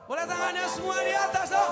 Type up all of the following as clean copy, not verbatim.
Boleh tangannya semua di atas dong.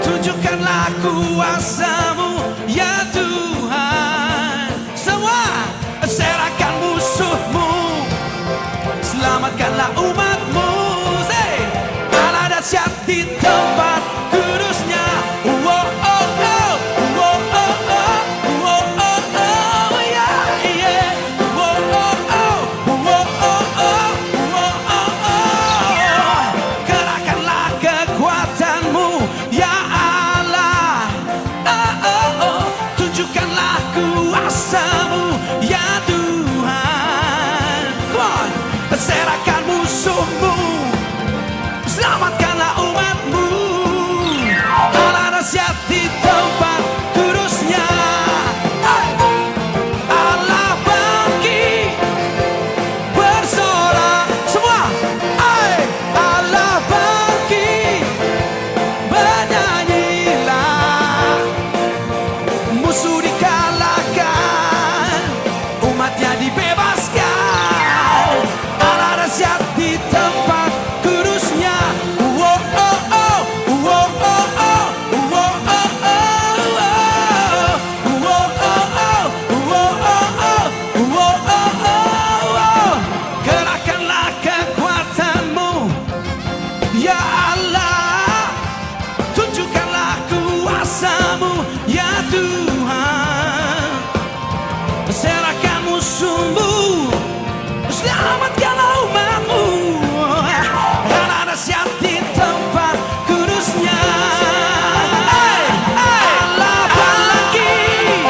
Tunjukkanlah kuasa-Mu ya Tuhan. Semua serahkan musuh-Mu, selamatkanlah umat-Mu. Allah dahsyat di tempat kudusnya. Kerahkanlah kekuatan-Mu ya Allah. Tunjukkanlah kuasa-Mu ya Tuhan. Come on. Serahkan musuh-Mu, selamatkanlah umat-Mu. Allah dahsyat di tempat kudusnya. Allah bangkit bersorak. Semua Allah bangkit, bernyanyilah. Musuh dikalahkan, umatnya dibebaskan. Allah dahsyat di tempat kudusnya. Kerahkanlah kekuatan-Mu ya Allah. Tunjukkanlah kuasa-Mu ya Tuhan. Serahkan musuh-Mu, selamatkanlah umat-Mu. Allah dahsyat di tempat kudusnya. Allah bangkit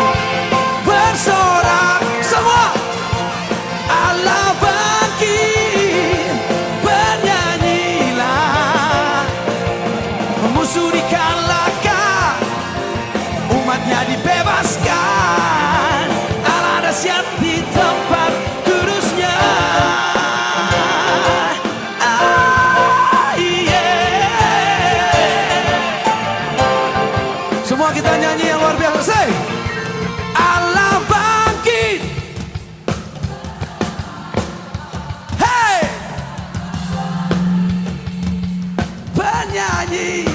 bersorak. Semua Allah bangkit, bernyanyilah. Musuh dikalahkan, umatnya dibebaskan. Allah dahsyat di tempat kudusnya. Semua kita nyanyi yang luar biasa. Say, Allah bangkit. Hey, penyanyi